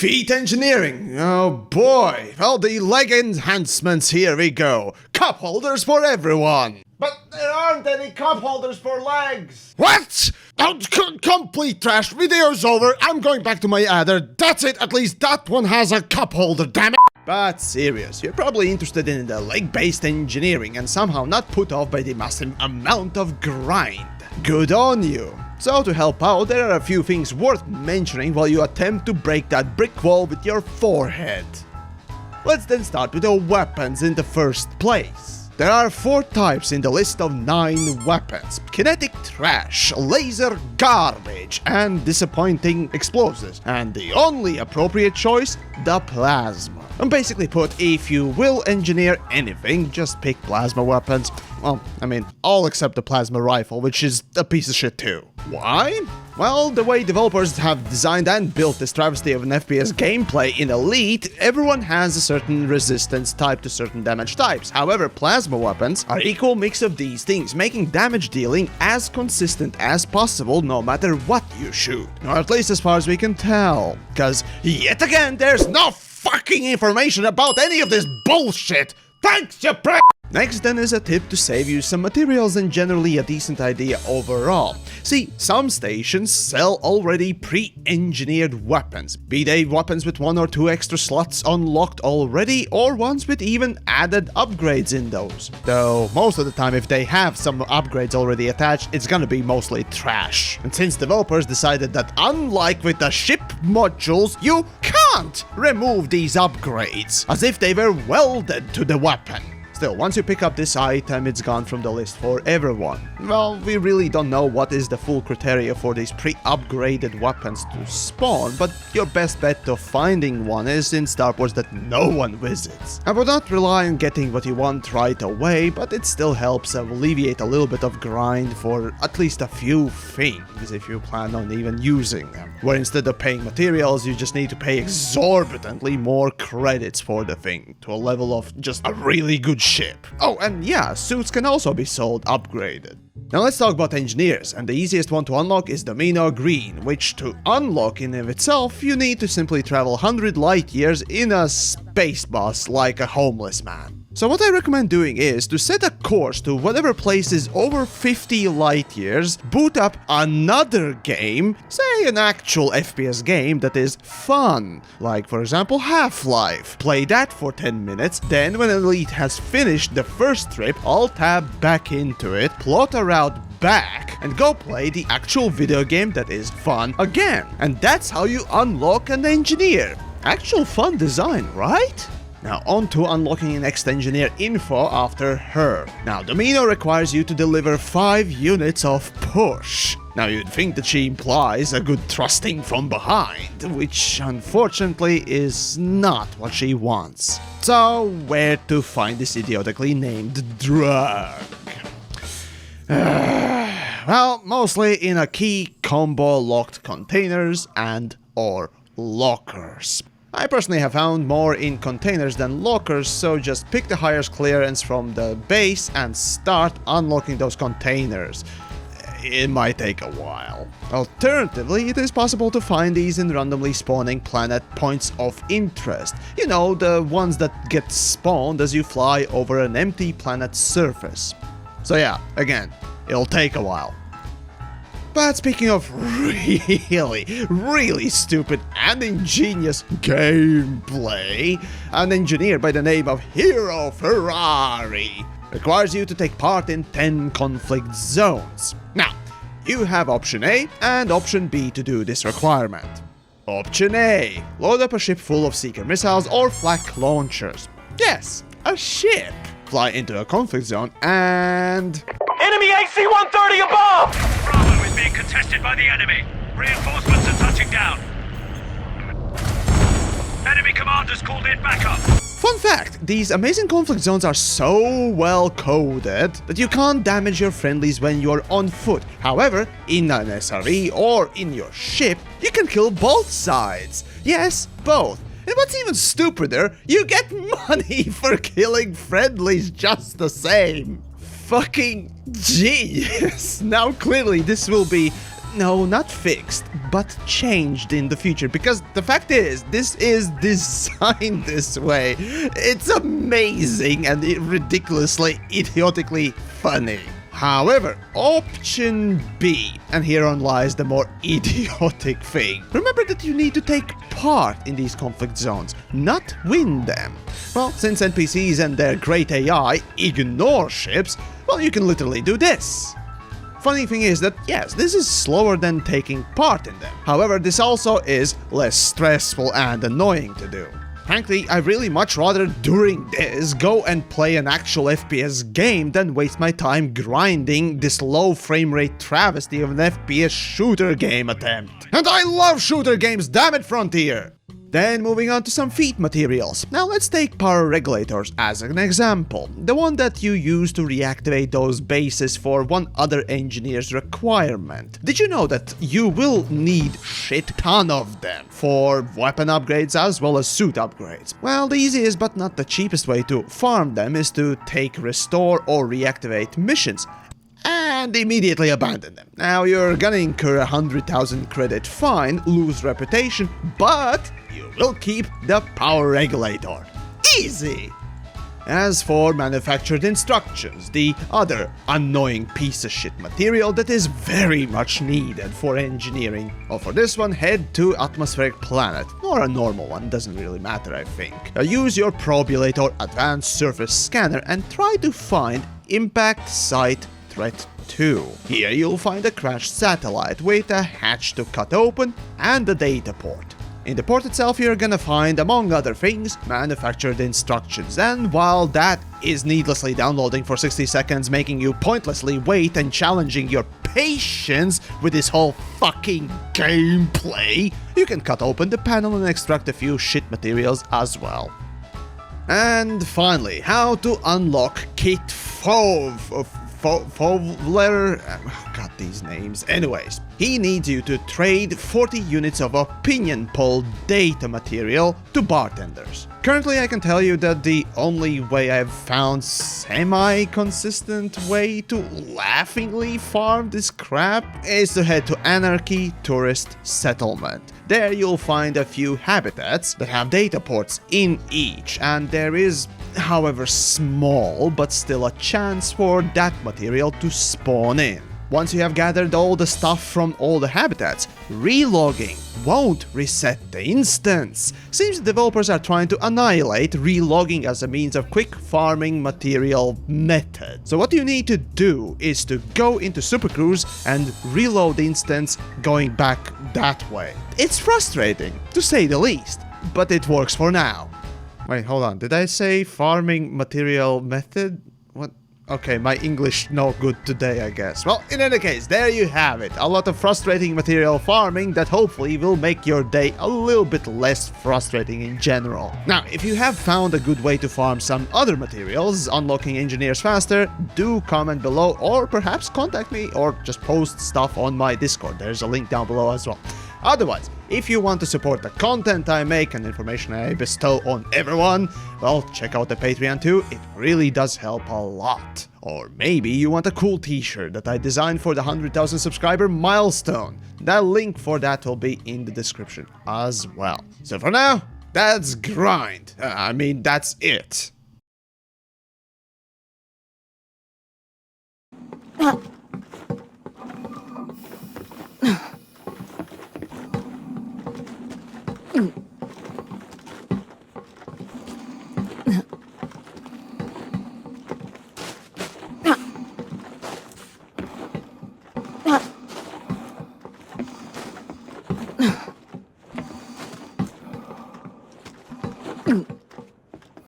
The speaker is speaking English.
Feat engineering. Oh boy. Well, the leg enhancements, here we go. Cup holders for everyone. But there aren't any cup holders for legs. What? Oh, complete trash. Video's over. I'm going back to my adder. That's it. At least that one has a cup holder, damn it. But serious, you're probably interested in the leg-based engineering and somehow not put off by the massive amount of grind. Good on you. So to help out, there are a few things worth mentioning while you attempt to break that brick wall with your forehead. Let's then start with the weapons in the first place. There are 4 types in the list of 9 weapons: kinetic trash, laser garbage, and disappointing explosives. And the only appropriate choice, the plasma. And basically put, if you will engineer anything, just pick plasma weapons. Well, I mean, all except the plasma rifle, which is a piece of shit too. Why? Well, the way developers have designed and built this travesty of an FPS gameplay in Elite, everyone has a certain resistance type to certain damage types. However, plasma weapons are equal mix of these things, making damage dealing as consistent as possible no matter what you shoot. Or at least as far as we can tell. Because, yet again, there's no fucking information about any of this bullshit! Thanks, you prick! Next then is a tip to save you some materials and generally a decent idea overall. See, some stations sell already pre-engineered weapons, be they weapons with 1 or 2 extra slots unlocked already, or ones with even added upgrades in those. Though most of the time if they have some upgrades already attached, it's gonna be mostly trash. And since developers decided that unlike with the ship modules, you can't remove these upgrades, as if they were welded to the weapon. Still, once you pick up this item, it's gone from the list for everyone. Well, we really don't know what is the full criteria for these pre-upgraded weapons to spawn, but your best bet of finding one is in Star Wars that no one visits. I would not rely on getting what you want right away, but it still helps alleviate a little bit of grind for at least a few things if you plan on even using them. Where instead of paying materials, you just need to pay exorbitantly more credits for the thing, to a level of just a really good ship. Oh, and yeah, suits can also be sold upgraded. Now let's talk about engineers, and the easiest one to unlock is Domino Green, which to unlock in of itself, you need to simply travel 100 light years in a space bus like a homeless man. So what I recommend doing is to set a course to whatever place is over 50 light years, boot up another game, say an actual FPS game that is fun, like for example Half-Life. Play that for 10 minutes, then when Elite has finished the first trip, alt-tab back into it, plot a route back, and go play the actual video game that is fun again. And that's how you unlock an engineer. Actual fun design, right? Now on to unlocking an next engineer info after her. Now Domino requires you to deliver 5 units of push. Now you'd think that she implies a good thrusting from behind, which unfortunately is not what she wants. So where to find this idiotically named drug? Well, mostly in a key combo locked containers and or lockers. I personally have found more in containers than lockers, so just pick the highest clearance from the base and start unlocking those containers. It might take a while. Alternatively, it is possible to find these in randomly spawning planet points of interest. You know, the ones that get spawned as you fly over an empty planet's surface. So yeah, again, it'll take a while. But speaking of really stupid and ingenious gameplay, an engineer by the name of Hero Ferrari requires you to take part in 10 conflict zones. Now, you have option A and option B to do this requirement. Option A, load up a ship full of seeker missiles or flak launchers. Yes, a ship. Fly into a conflict zone and... Enemy AC-130 above! Bravo is being contested by the enemy. Reinforcements are touching down. Enemy commanders called in backup. Fun fact, these amazing conflict zones are so well coded that you can't damage your friendlies when you're on foot. However, in an SRE or in your ship, you can kill both sides. Yes, both. And what's even stupider, you get money for killing friendlies just the same. Fucking genius. Now clearly this will be no, not fixed, but changed in the future, because the fact is, this is designed this way. It's amazing and ridiculously, idiotically funny. However, option B, and herein lies the more idiotic thing. Remember that you need to take part in these conflict zones, not win them. Well, since NPCs and their great AI ignore ships, well, you can literally do this. Funny thing is that, yes, this is slower than taking part in them. However, this also is less stressful and annoying to do. Frankly, I'd really much rather during this go and play an actual FPS game than waste my time grinding this low frame rate travesty of an FPS shooter game attempt. And I love shooter games, damn it, Frontier! Then moving on to some feat materials. Now let's take power regulators as an example. The one that you use to reactivate those bases for one other engineer's requirement. Did you know that you will need shit ton of them for weapon upgrades as well as suit upgrades? Well, the easiest but not the cheapest way to farm them is to take restore or reactivate missions and immediately abandon them. Now you're gonna incur 100,000 credit fine, lose reputation, but you will keep the power regulator. Easy! As for manufactured instructions, the other annoying piece of shit material that is very much needed for engineering. Well, for this one, head to atmospheric planet, or a normal one, doesn't really matter, I think. Use your probulate or advanced surface scanner and try to find impact site Threat 2. Here you'll find a crashed satellite with a hatch to cut open and a data port. In the port itself you're gonna find, among other things, manufactured instructions, and while that is needlessly downloading for 60 seconds, making you pointlessly wait and challenging your patience with this whole fucking gameplay, you can cut open the panel and extract a few shit materials as well. And finally, how to unlock Kit Fowler, got these names. Anyways, he needs you to trade 40 units of opinion poll data material to bartenders. Currently, I can tell you that the only way I've found semi-consistent way to laughingly farm this crap is to head to Anarchy Tourist Settlement. There you'll find a few habitats that have data ports in each, and there is, however small, but still a chance for that material to spawn in. Once you have gathered all the stuff from all the habitats, relogging won't reset the instance. Seems the developers are trying to annihilate relogging as a means of quick farming material method. So what you need to do is to go into Supercruise and reload the instance going back that way. It's frustrating, to say the least, but it works for now. Wait, hold on, did I say farming material method? What? Okay, my English no good today, I guess. Well, in any case, there you have it. A lot of frustrating material farming that hopefully will make your day a little bit less frustrating in general. Now, if you have found a good way to farm some other materials, unlocking engineers faster, do comment below or perhaps contact me or just post stuff on my Discord. There's a link down below as well. Otherwise, if you want to support the content I make and information I bestow on everyone, well, check out the Patreon too, it really does help a lot. Or maybe you want a cool t-shirt that I designed for the 100,000 subscriber milestone. That link for that will be in the description as well. So for now, that's grind. That's it.